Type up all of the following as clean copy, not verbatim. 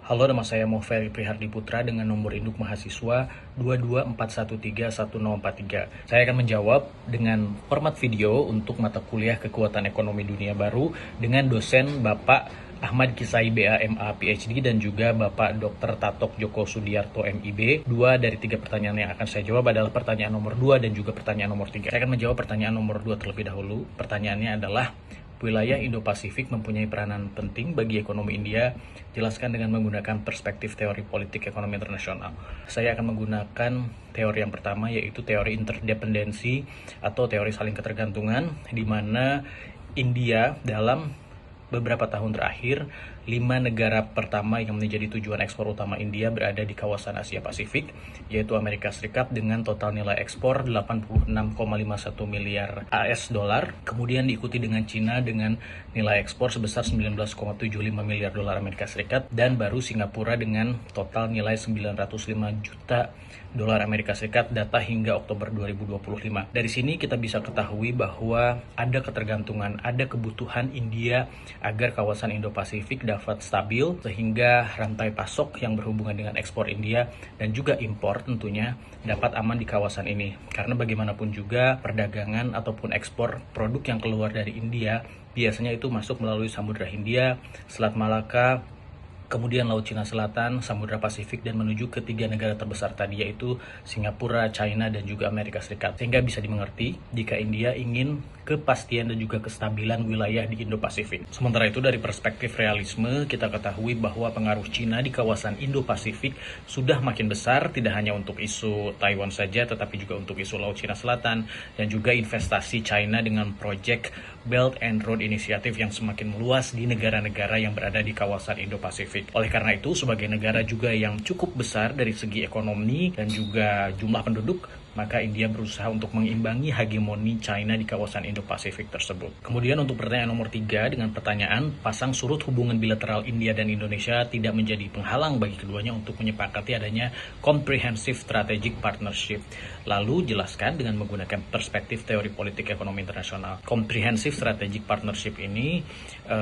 Halo, nama saya Mohveri Prihardi Putra dengan nomor induk mahasiswa 224131043. Saya akan menjawab dengan format video untuk mata kuliah Kekuatan Ekonomi Dunia Baru dengan dosen Bapak Ahmad Kisai BA MA PhD dan juga Bapak Dr. Tatok Joko Sudiarto MIB. Dua dari tiga pertanyaan yang akan saya jawab adalah pertanyaan nomor 2 dan juga pertanyaan nomor 3. Saya akan menjawab pertanyaan nomor 2 terlebih dahulu. Pertanyaannya adalah, wilayah Indo-Pasifik mempunyai peranan penting bagi ekonomi India. Jelaskan dengan menggunakan perspektif teori politik ekonomi internasional. Saya akan menggunakan teori yang pertama, yaitu teori interdependensi atau teori saling ketergantungan, di mana India dalam beberapa tahun terakhir, 5 negara pertama yang menjadi tujuan ekspor utama India berada di kawasan Asia Pasifik, yaitu Amerika Serikat dengan total nilai ekspor 86,51 miliar AS dolar, kemudian diikuti dengan Cina dengan nilai ekspor sebesar 19,75 miliar dolar Amerika Serikat, dan baru Singapura dengan total nilai 905 juta dolar Amerika Serikat data hingga Oktober 2025. Dari sini kita bisa ketahui bahwa ada ketergantungan, ada kebutuhan India agar kawasan Indo-Pasifik dapat stabil, sehingga rantai pasok yang berhubungan dengan ekspor India dan juga impor tentunya dapat aman di kawasan ini. Karena bagaimanapun juga perdagangan ataupun ekspor produk yang keluar dari India biasanya itu masuk melalui Samudra Hindia, Selat Malaka, kemudian Laut Cina Selatan, Samudra Pasifik, dan menuju ke 3 negara terbesar tadi, yaitu Singapura, China, dan juga Amerika Serikat. Sehingga bisa dimengerti jika India ingin kepastian dan juga kestabilan wilayah di Indo-Pasifik. Sementara itu dari perspektif realisme, kita ketahui bahwa pengaruh Cina di kawasan Indo-Pasifik sudah makin besar, tidak hanya untuk isu Taiwan saja, tetapi juga untuk isu Laut Cina Selatan, dan juga investasi China dengan proyek Belt and Road Initiative yang semakin meluas di negara-negara yang berada di kawasan Indo-Pasifik. Oleh karena itu, sebagai negara juga yang cukup besar dari segi ekonomi dan juga jumlah penduduk, maka India berusaha untuk mengimbangi hegemoni China di kawasan Indo-Pasifik tersebut. Kemudian untuk pertanyaan nomor 3 dengan pertanyaan, pasang surut hubungan bilateral India dan Indonesia tidak menjadi penghalang bagi keduanya untuk menyepakati adanya Comprehensive Strategic Partnership. Lalu jelaskan dengan menggunakan perspektif teori politik ekonomi internasional. Comprehensive Strategic Partnership ini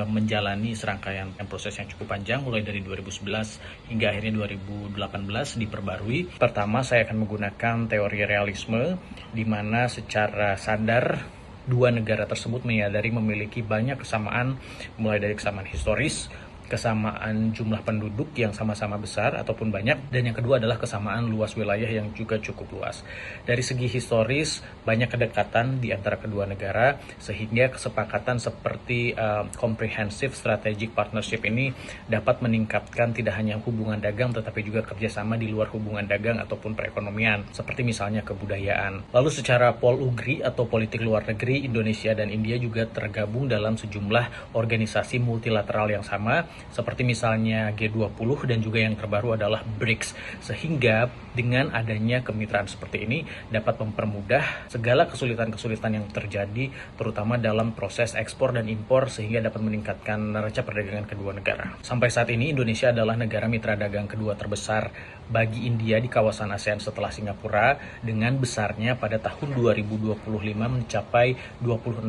menjalani serangkaian proses yang cukup panjang, mulai dari 2011 hingga akhirnya 2018 diperbarui. Pertama, saya akan menggunakan teori realisme, di mana secara sadar dua negara tersebut menyadari memiliki banyak kesamaan, mulai dari kesamaan historis, kesamaan jumlah penduduk yang sama-sama besar ataupun banyak, dan yang kedua adalah kesamaan luas wilayah yang juga cukup luas. Dari segi historis, banyak kedekatan di antara kedua negara, sehingga kesepakatan seperti Comprehensive Strategic Partnership ini dapat meningkatkan tidak hanya hubungan dagang, tetapi juga kerjasama di luar hubungan dagang ataupun perekonomian, seperti misalnya kebudayaan. Lalu secara polugri atau politik luar negeri, Indonesia dan India juga tergabung dalam sejumlah organisasi multilateral yang sama, seperti misalnya G20 dan juga yang terbaru adalah BRICS, sehingga dengan adanya kemitraan seperti ini dapat mempermudah segala kesulitan-kesulitan yang terjadi, terutama dalam proses ekspor dan impor, sehingga dapat meningkatkan neraca perdagangan kedua negara. Sampai saat ini Indonesia adalah negara mitra dagang kedua terbesar bagi India di kawasan ASEAN setelah Singapura, dengan besarnya pada tahun 2025 mencapai 26,16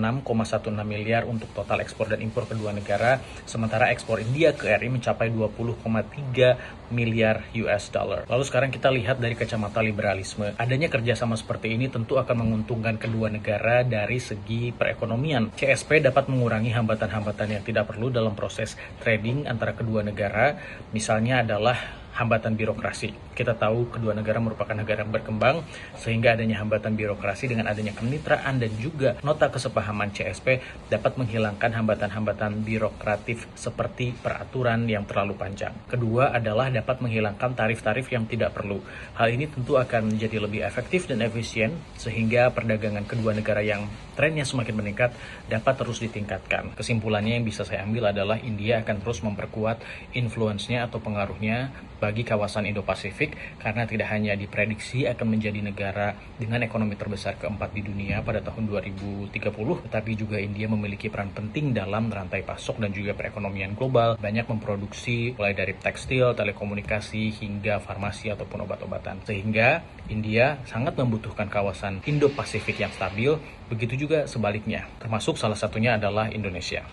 miliar untuk total ekspor dan impor kedua negara, sementara ekspor India ke RI mencapai 20,3 miliar US dollar. Lalu sekarang kita lihat dari kacamata liberalisme. Adanya kerjasama seperti ini tentu akan menguntungkan kedua negara dari segi perekonomian. CSP dapat mengurangi hambatan-hambatan yang tidak perlu dalam proses trading antara kedua negara. Misalnya adalah hambatan birokrasi. Kita tahu kedua negara merupakan negara yang berkembang, sehingga adanya hambatan birokrasi dengan adanya kemitraan dan juga nota kesepahaman CSP dapat menghilangkan hambatan-hambatan birokratif seperti peraturan yang terlalu panjang. Kedua adalah dapat menghilangkan tarif-tarif yang tidak perlu. Hal ini tentu akan menjadi lebih efektif dan efisien, sehingga perdagangan kedua negara yang trennya semakin meningkat dapat terus ditingkatkan. Kesimpulannya yang bisa saya ambil adalah India akan terus memperkuat influence-nya atau pengaruhnya bagi kawasan Indo-Pasifik, karena tidak hanya diprediksi akan menjadi negara dengan ekonomi terbesar keempat di dunia pada tahun 2030, tetapi juga India memiliki peran penting dalam rantai pasok dan juga perekonomian global, banyak memproduksi mulai dari tekstil, telekomunikasi, hingga farmasi ataupun obat-obatan. Sehingga India sangat membutuhkan kawasan Indo-Pasifik yang stabil, begitu juga sebaliknya, termasuk salah satunya adalah Indonesia.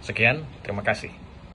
Sekian, terima kasih.